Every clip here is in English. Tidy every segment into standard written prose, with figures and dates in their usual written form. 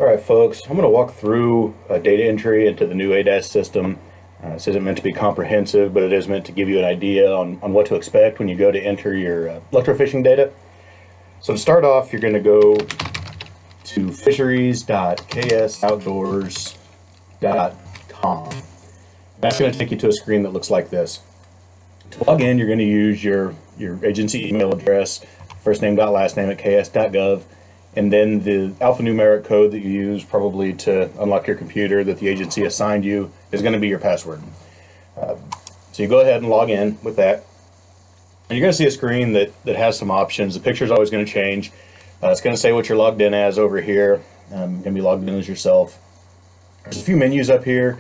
All right, folks, I'm going to walk through data entry into the new ADAS system. This isn't meant to be comprehensive, but it is meant to give you an idea on what to expect when you go to enter your electrofishing data. So to start off, you're going to go to fisheries.ksoutdoors.com. That's going to take you to a screen that looks like this. To log in, you're going to use your agency email address, firstname.lastname@ks.gov, and then the alphanumeric code that you use probably to unlock your computer that the agency assigned you is going to be your password. So you go ahead and log in with that. And you're going to see a screen that has some options. The picture is always going to change. It's going to say what you're logged in as over here. You're going to be logged in as yourself. There's a few menus up here.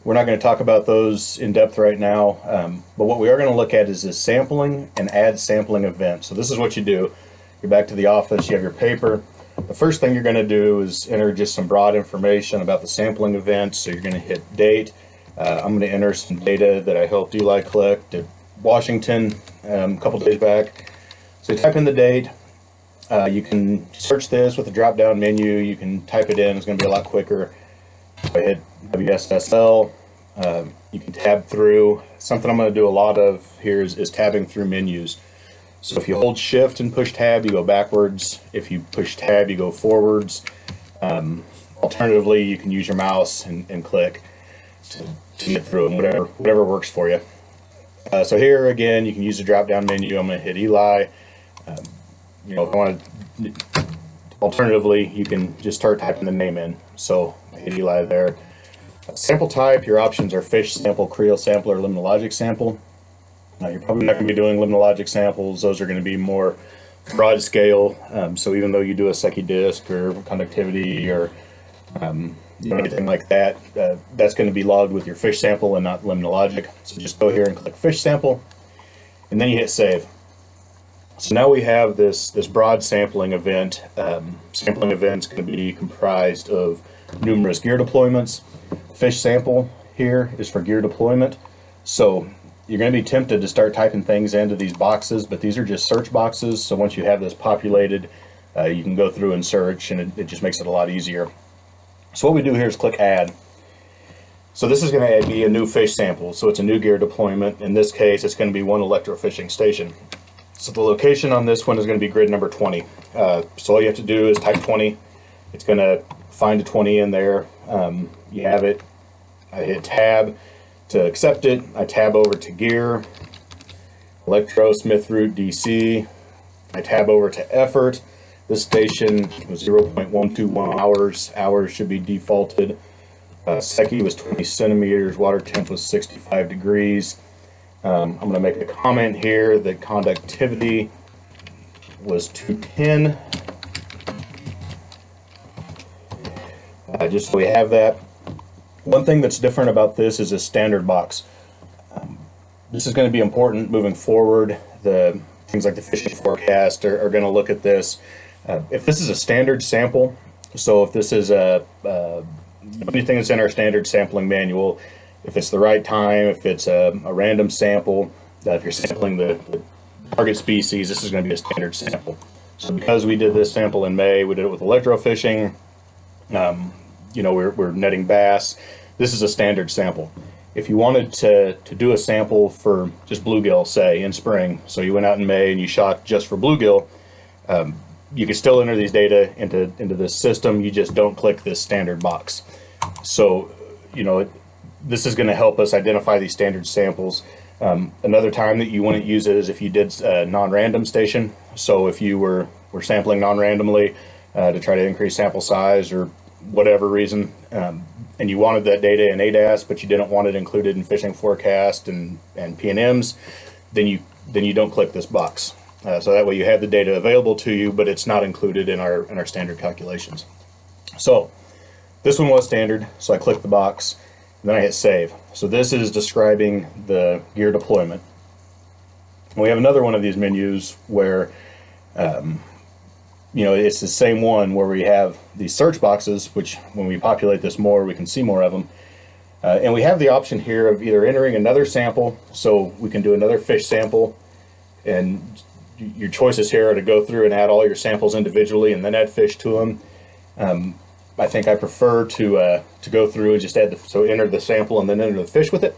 We're not going to talk about those in depth right now, but what we are going to look at is this sampling and add sampling event. So this is what you do. You're back to the office, you have your paper. The first thing you're going to do is enter just some broad information about the sampling event. So you're going to hit date. I'm going to enter some data that I helped Eli collect at Washington a couple days back. So you type in the date. You can search this with a drop-down menu. You can type it in. It's going to be a lot quicker. So I hit WSSL. You can tab through. Something I'm going to do a lot of here is tabbing through menus. So if you hold shift and push tab, you go backwards. If you push tab, you go forwards. Alternatively, you can use your mouse and click to get through them, whatever works for you. So here again, you can use the drop-down menu. I'm going to hit Eli. If I want to, alternatively, you can just start typing the name in. So I hit Eli there. Sample type, your options are fish sample, creel sample, or limnologic sample. You're probably not going to be doing limnologic samples. Those are going to be more broad scale. So even though you do a Secchi disc or conductivity or anything like that, that's going to be logged with your fish sample and not limnologic. So just go here and click fish sample, and then you hit save. So now we have this broad sampling event. Sampling event is going to be comprised of numerous gear deployments. Fish sample here is for gear deployment. So you're going to be tempted to start typing things into these boxes, but these are just search boxes. So once you have this populated, you can go through and search, and it just makes it a lot easier. So what we do here is click add. So this is going to be a new fish sample. So it's a new gear deployment. In this case, it's going to be one electrofishing station. So the location on this one is going to be grid number 20. So all you have to do is type 20. It's going to find a 20 in there. You have it. I hit tab to accept it. I tab over to gear, electro, Smith root, DC. I tab over to effort. This station was 0.121 hours. Hours should be defaulted. Secchi was 20 centimeters. Water temp was 65 degrees. I'm going to make a comment here that conductivity was 210. Just so we have that. One thing that's different about this is a standard box. This is going to be important moving forward. The things like the fishing forecast are going to look at this. If this is a standard sample, so if this is anything that's in our standard sampling manual, if it's the right time, if it's a random sample, if you're sampling the target species, this is going to be a standard sample. So because we did this sample in May, we did it with electrofishing. We're netting bass. This is a standard sample. If you wanted to do a sample for just bluegill, say in spring, so you went out in May and you shot just for bluegill, you can still enter these data into this system. You just don't click this standard box. So, this is going to help us identify these standard samples. Another time that you wouldn't use it is if you did a non-random station. So if you were sampling non-randomly to try to increase sample size or whatever reason, and you wanted that data in ADAS, but you didn't want it included in fishing forecast and P&Ms, then you don't click this box. So that way you have the data available to you, but it's not included in our standard calculations. So this one was standard, so I clicked the box, and then I hit save. So this is describing the gear deployment. And we have another one of these menus where it's the same one where we have these search boxes, which when we populate this more, we can see more of them. And we have the option here of either entering another sample, so we can do another fish sample, and your choices here are to go through and add all your samples individually and then add fish to them. I think I prefer to go through and just enter the sample and then enter the fish with it.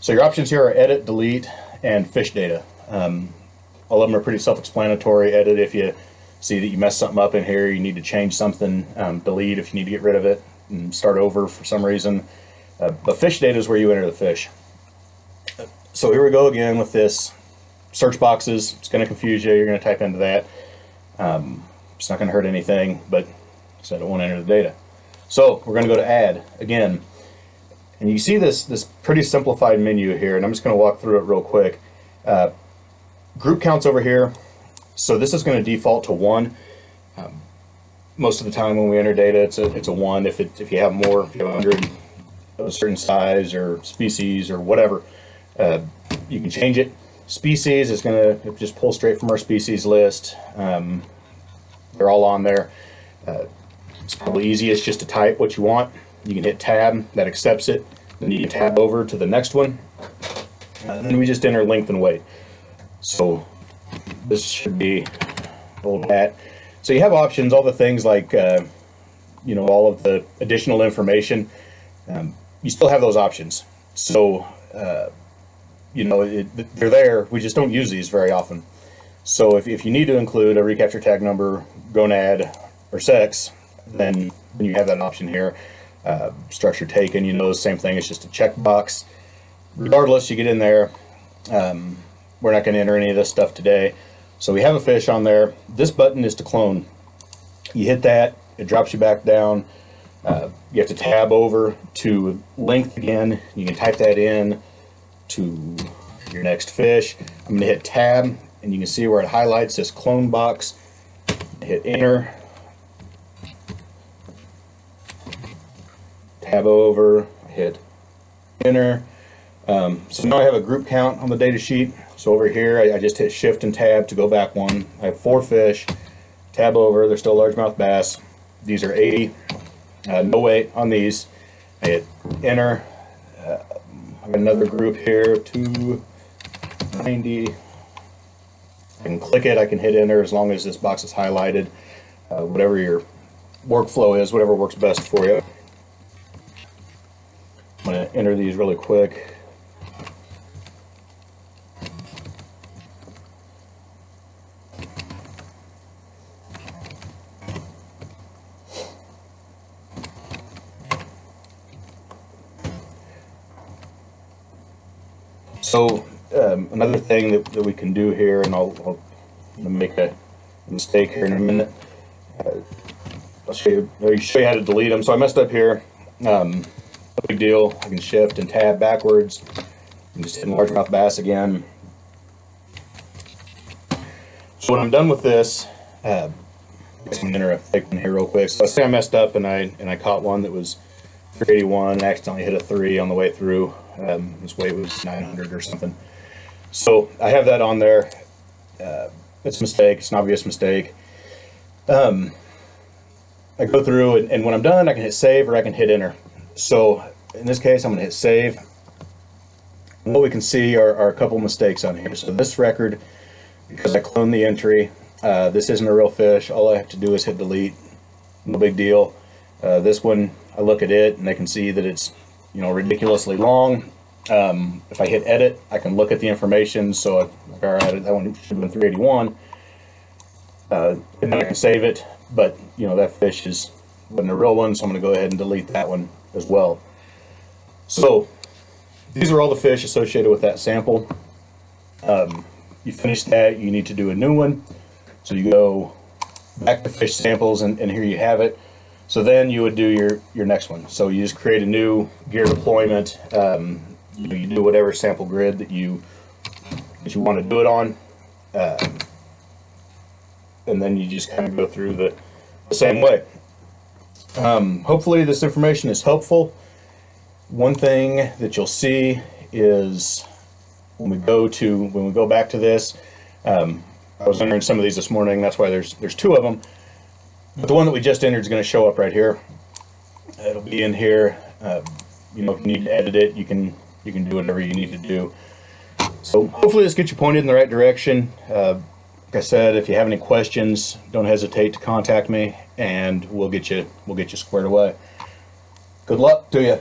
So your options here are edit, delete, and fish data. All of them are pretty self-explanatory. Edit if you see that you messed something up in here, you need to change something. Delete if you need to get rid of it and start over for some reason. But fish data is where you enter the fish. So here we go again with this. Search boxes, it's going to confuse you. You're going to type into that. It's not going to hurt anything, but so I don't want to enter the data. So we're going to go to add again. And you see this pretty simplified menu here, and I'm just going to walk through it real quick. Group counts over here. So this is going to default to 1. Most of the time when we enter data, it's a 1. If you have more, if you have 100 of a certain size or species or whatever, you can change it. Species is going to just pull straight from our species list. They're all on there. It's probably easiest just to type what you want. You can hit tab, that accepts it. Then you can tab over to the next one. And then we just enter length and weight. So this should be old hat. So you have options, all the things like, all of the additional information. You still have those options. So, they're there. We just don't use these very often. So if you need to include a recapture tag number, gonad, or sex, then you have that option here. Structure taken, the same thing. It's just a checkbox. Regardless, you get in there. We're not going to enter any of this stuff today. So we have a fish on there. This button is to clone. You hit that, it drops you back down. You have to tab over to length again. You can type that in to your next fish. I'm going to hit tab, and you can see where it highlights this clone box. Hit enter. Tab over, hit enter. So now I have a group count on the data sheet. So over here, I just hit shift and tab to go back one. I have 4 fish. Tab over, they're still largemouth bass. These are 80. No weight on these. I hit enter. I have another group here, 290. I can click it, I can hit enter as long as this box is highlighted. Whatever your workflow is, whatever works best for you. I'm going to enter these really quick. So another thing that we can do here, and I'll make a mistake here in a minute. I'll show you how to delete them. So I messed up here. No big deal. I can shift and tab backwards and just hit largemouth bass again. So when I'm done with this, I'm going to enter a fake one here real quick. So let's say I messed up and I caught one that was 381 and accidentally hit a 3 on the way through. This weight was 900 or something. So I have that on there. It's a mistake. It's an obvious mistake. I go through and when I'm done, I can hit save or I can hit enter. So in this case, I'm going to hit save. And what we can see are a couple mistakes on here. So this record, because I cloned the entry, this isn't a real fish. All I have to do is hit delete. No big deal. This one, I look at it and I can see that it's ridiculously long. If I hit edit, I can look at the information. So if I added that one, should have been 381. And then I can save it. But that fish wasn't a real one, so I'm going to go ahead and delete that one as well. So these are all the fish associated with that sample. You finish that, you need to do a new one. So you go back to fish samples, and here you have it. So then you would do your next one. So you just create a new gear deployment. You do whatever sample grid that you want to do it on. And then you just kind of go through the same way. Hopefully this information is helpful. One thing that you'll see is when we go back to this, I was entering some of these this morning. That's why there's 2 of them. But the one that we just entered is going to show up right here. It'll be in here. If you need to edit it, you can do whatever you need to do. So hopefully this gets you pointed in the right direction. Like I said, if you have any questions, don't hesitate to contact me, and we'll get you squared away. Good luck to you.